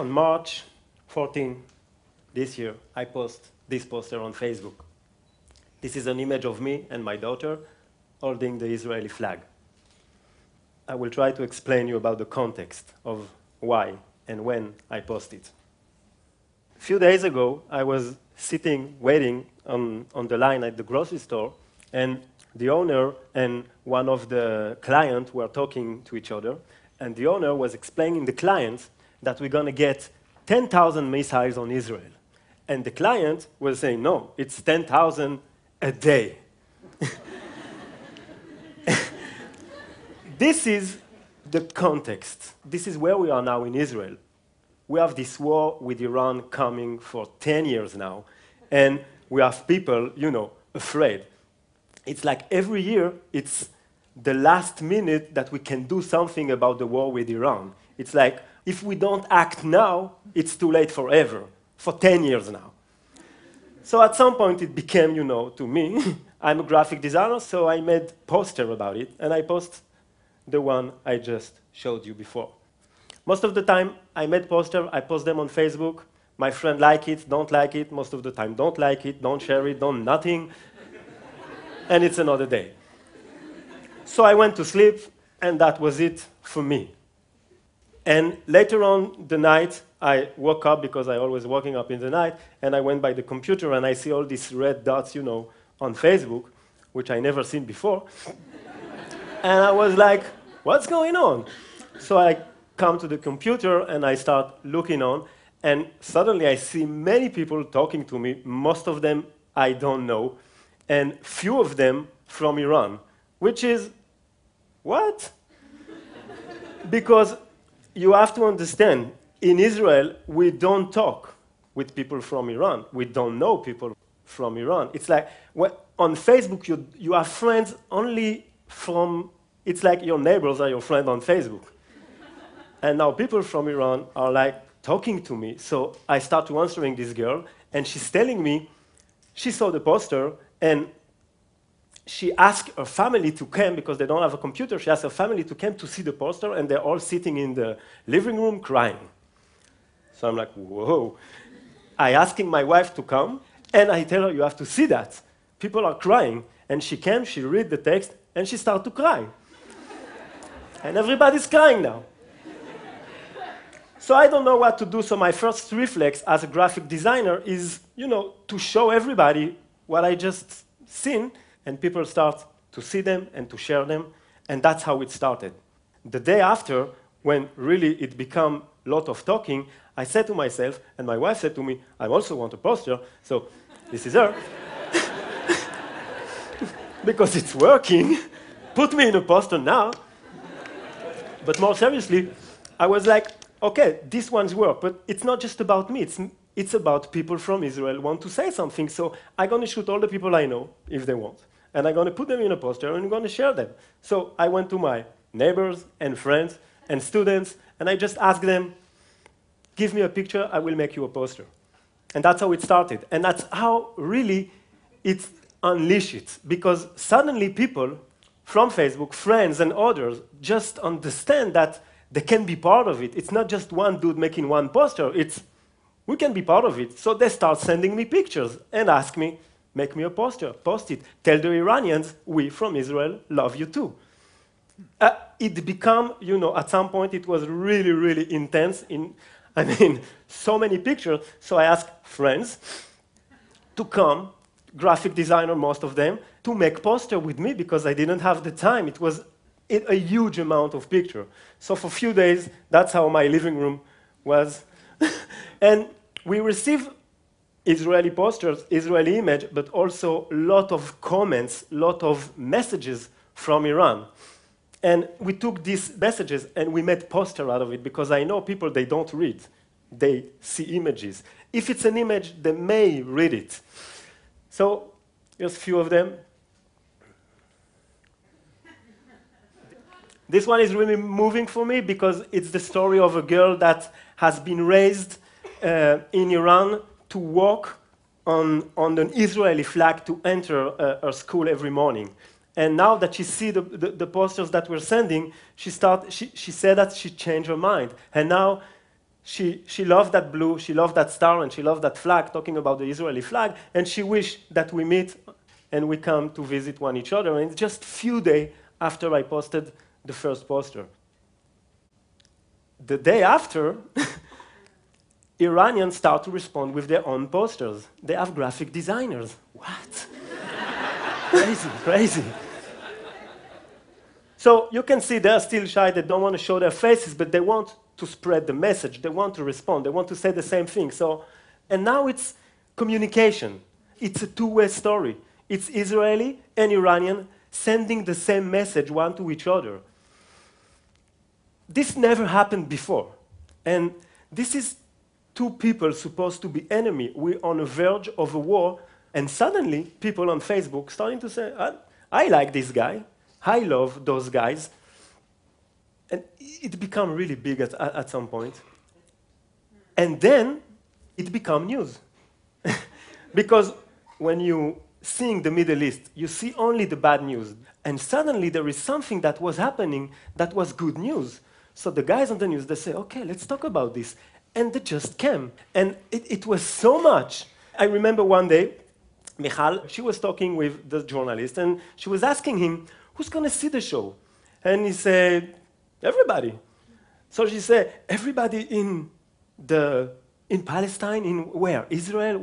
On March 14 this year, I post this poster on Facebook. This is an image of me and my daughter holding the Israeli flag. I will try to explain you about the context of why and when I post it. A few days ago, I was sitting, waiting on the line at the grocery store, and the owner and one of the clients were talking to each other, and the owner was explaining to the client that we're going to get 10,000 missiles on Israel. And the client was saying, no, it's 10,000 a day. This is the context. This is where we are now in Israel. We have this war with Iran coming for 10 years now, and we have people, afraid. It's like every year, it's the last minute that we can do something about the war with Iran. It's like, if we don't act now, it's too late forever, for 10 years now. So at some point, it became, to me, I'm a graphic designer, so I made a poster about it, and I post the one I just showed you before. Most of the time, I made posters, I post them on Facebook. My friend like it, don't like it. Most of the time, don't like it, don't share it, don't nothing. And it's another day. So I went to sleep, and that was it for me. And later on the night, I woke up, because I always waking up in the night, and I went by the computer, and I see all these red dots, on Facebook, which I never seen before. And I was like, what's going on? So I come to the computer, and I start looking on, and suddenly I see many people talking to me, most of them I don't know, and few of them from Iran, which is, what? Because you have to understand, in Israel, we don't talk with people from Iran. We don't know people from Iran. It's like, on Facebook, you have friends only from, it's like your neighbors are your friend on Facebook. And now people from Iran are like talking to me. So I start to answering this girl, and she's telling me she saw the poster, and she asked her family to come, because they don't have a computer, she asked her family to come to see the poster, and they're all sitting in the living room crying. So I'm like, whoa. I asking my wife to come, and I tell her, you have to see that. People are crying. And she came, she read the text, and she started to cry. And everybody's crying now. So I don't know what to do, so my first reflex as a graphic designer is, to show everybody what I just seen, and people start to see them and to share them, and that's how it started. The day after, when really it became a lot of talking, I said to myself, and my wife said to me, I also want a poster, so this is her. Because it's working, put me in a poster now. But more seriously, I was like, okay, this one's work, but it's not just about me, it's about people from Israel who want to say something, so I'm going to shoot all the people I know, if they want, and I'm going to put them in a poster, and I'm going to share them. So I went to my neighbors and friends and students, and I just asked them, give me a picture, I will make you a poster. And that's how it started, and that's how really it unleashed it, because suddenly people from Facebook, friends and others, just understand that they can be part of it. It's not just one dude making one poster, we can be part of it. So they start sending me pictures and ask me, make me a poster, post it. Tell the Iranians, we from Israel love you too. It became, at some point it was really, really intense. So many pictures. So I asked friends to come, graphic designer, most of them, to make poster with me because I didn't have the time. It was a huge amount of picture. So for a few days, that's how my living room was. And we received Israeli posters, Israeli image, but also a lot of comments, a lot of messages from Iran. And we took these messages and we made poster out of it, because I know people, they don't read. They see images. If it's an image, they may read it. So here's a few of them. This one is really moving for me because it's the story of a girl that has been raised in Iran to walk on an Israeli flag to enter her school every morning. And now that she sees the posters that we're sending, she said that she changed her mind. And now She loved that blue, she loved that star, and she loved that flag, talking about the Israeli flag, and she wished that we meet and we come to visit one each other. And it's just few days after I posted the first poster. The day after, Iranians start to respond with their own posters. They have graphic designers. What? Crazy, crazy. So you can see they're still shy, they don't want to show their faces, but they want to spread the message, they want to respond, they want to say the same thing. So, and now it's communication. It's a two-way story. It's Israeli and Iranian sending the same message one to each other. This never happened before. And this is two people supposed to be enemy. We're on the verge of a war, and suddenly people on Facebook starting to say, I like this guy, I love those guys. And it became really big at some point. And then it became news. Because when you seeing the Middle East, you see only the bad news. And suddenly there is something that was happening that was good news. So the guys on the news, they say, okay, let's talk about this. And they just came. And it was so much. I remember one day, Michal, she was talking with the journalist, and she was asking him, who's going to see the show? And he said, everybody. So she said, everybody in Palestine, in where? Israel?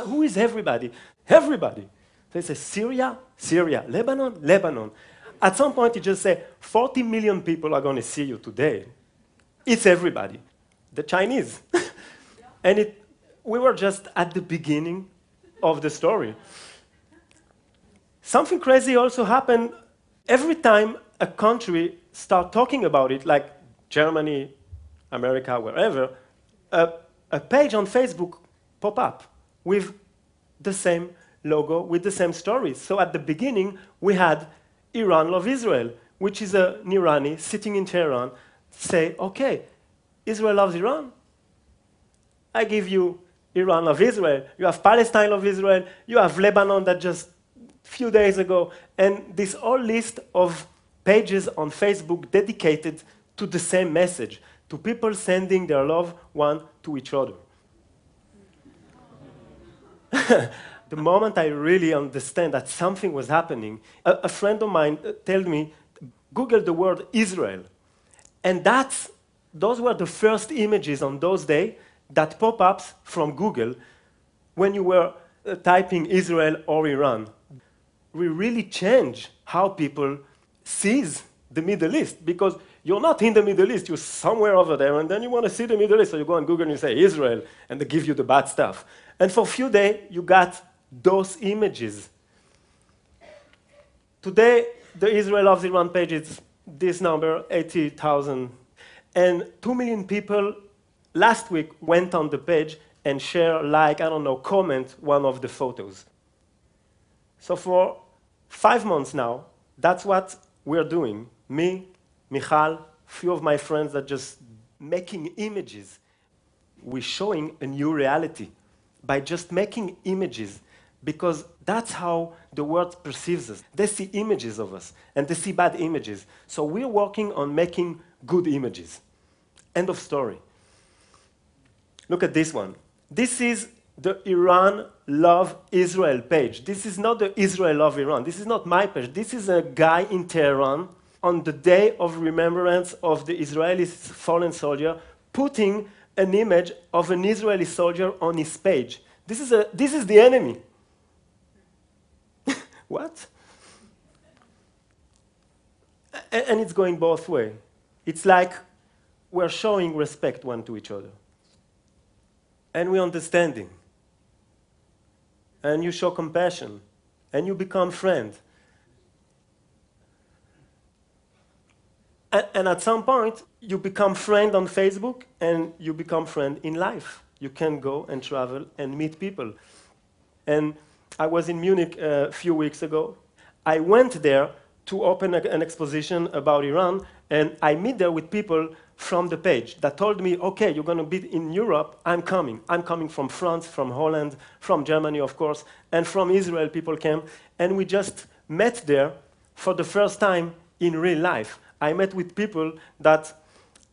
Who is everybody? Everybody. So he said, Syria? Syria. Lebanon? Lebanon. At some point, he just said, 40 million people are going to see you today. It's everybody. The Chinese. And we were just at the beginning of the story. Something crazy also happened every time a country start talking about it, like Germany, America, wherever, a page on Facebook pop up with the same logo, with the same stories. So at the beginning, we had Iran Love Israel, which is an Irani sitting in Tehran, say, okay, Israel loves Iran. I give you Iran Love Israel. You have Palestine Love Israel. You have Lebanon that just a few days ago. And this whole list of pages on Facebook dedicated to the same message, to people sending their love one to each other. The moment I really understand that something was happening, a friend of mine told me, Google the word Israel. And those were the first images on those days that pop up from Google when you were typing Israel or Iran. We really change how people sees the Middle East, because you're not in the Middle East, you're somewhere over there, and then you want to see the Middle East, so you go on Google and you say Israel, and they give you the bad stuff. And for a few days, you got those images. Today, the Israel Loves Iran page is this number, 80,000. And 2 million people last week went on the page and share, like, I don't know, comment one of the photos. So for 5 months now, that's what we're doing. Me, Michal, few of my friends that just making images. We're showing a new reality by just making images, because that's how the world perceives us. They see images of us, and they see bad images. So we're working on making good images. End of story. Look at this one. This is the Iran Love Israel page. This is not the Israel Love Iran. This is not my page. This is a guy in Tehran on the day of remembrance of the Israeli fallen soldier, putting an image of an Israeli soldier on his page. This is the enemy. What? And it's going both ways. It's like we're showing respect one to each other. And we're understanding. And you show compassion. And you become friends. And at some point, you become friend on Facebook, and you become friend in life. You can go and travel and meet people. And I was in Munich a few weeks ago. I went there to open an exposition about Iran, and I meet there with people from the page that told me, okay, you're going to be in Europe, I'm coming. I'm coming from France, from Holland, from Germany, of course, and from Israel people came. And we just met there for the first time in real life. I met with people that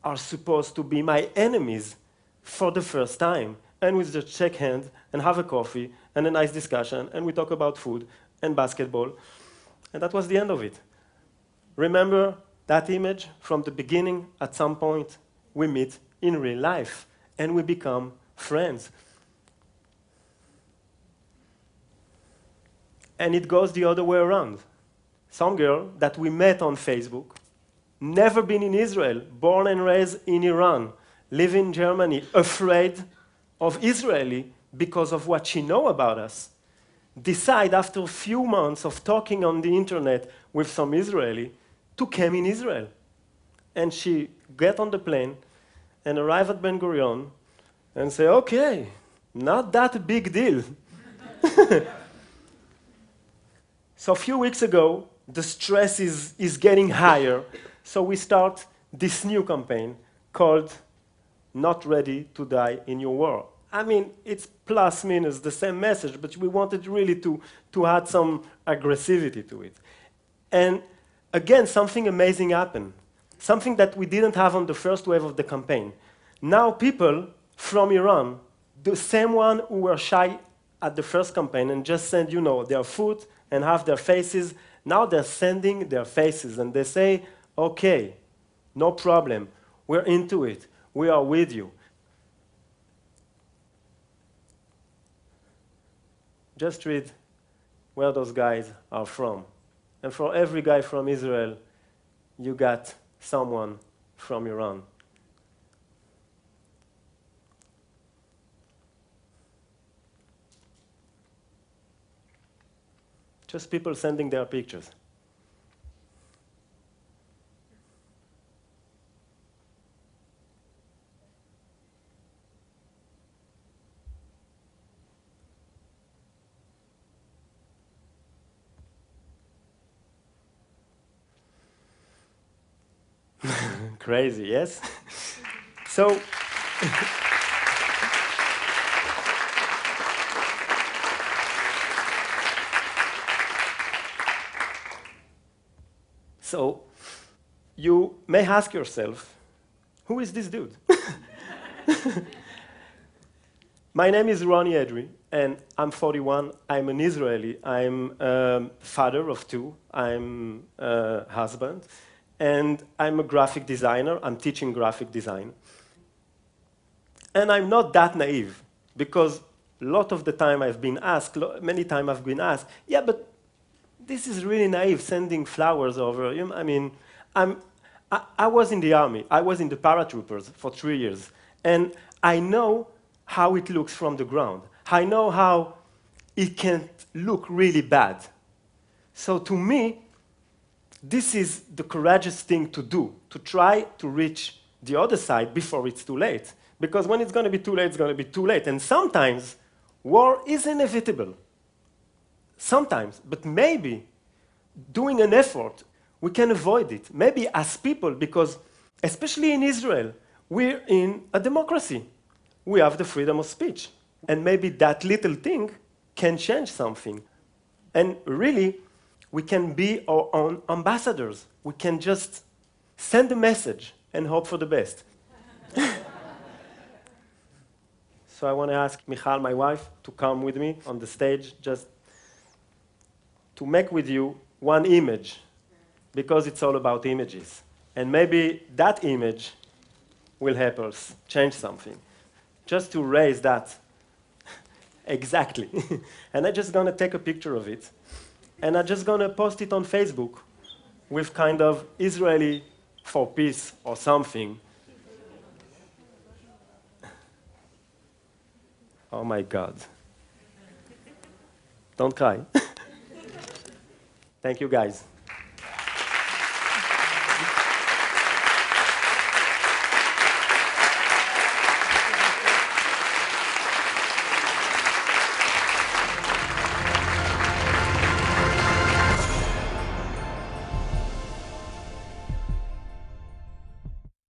are supposed to be my enemies, for the first time. And we just shake hands and have a coffee and a nice discussion, and we talk about food and basketball. And that was the end of it. Remember that image from the beginning? At some point, we meet in real life, and we become friends. And it goes the other way around. Some girl that we met on Facebook, never been in Israel, born and raised in Iran, live in Germany, afraid of Israeli because of what she know about us, decide after a few months of talking on the internet with some Israeli to come in Israel. And she get on the plane and arrive at Ben Gurion and say, okay, not that a big deal. So a few weeks ago, the stress is getting higher, so we start this new campaign called Not Ready to Die in Your War. I mean, it's plus minus the same message, but we wanted really to add some aggressivity to it. And again, something amazing happened, something that we didn't have on the first wave of the campaign. Now people from Iran, the same one who were shy at the first campaign and just send, you know, their food and have their faces, now they're sending their faces and they say, okay, no problem, we're into it, we are with you. Just read where those guys are from. And for every guy from Israel, you got someone from Iran. Just people sending their pictures. Crazy, yes? So, so you may ask yourself, who is this dude? My name is Ronny Edry, and I'm 41. I'm an Israeli. I'm a father of two. I'm a husband. And I'm a graphic designer. I'm teaching graphic design. And I'm not that naive, because a lot of the time I've been asked, many times I've been asked, yeah, but this is really naive, sending flowers over. You know, I mean, I was in the army. I was in the paratroopers for 3 years. And I know how it looks from the ground. I know how it can look really bad. So to me, this is the courageous thing to do, to try to reach the other side before it's too late. Because when it's going to be too late, it's going to be too late. And sometimes war is inevitable. Sometimes. But maybe doing an effort, we can avoid it. Maybe as people, because especially in Israel, we're in a democracy. We have the freedom of speech. And maybe that little thing can change something. And really, we can be our own ambassadors. We can just send a message and hope for the best. So I want to ask Michal, my wife, to come with me on the stage, just to make with you one image, because it's all about images. And maybe that image will help us change something. Just to raise that. Exactly. And I'm just going to take a picture of it. And I'm just going to post it on Facebook with kind of Israeli for peace or something. Oh my God. Don't cry. Thank you, guys.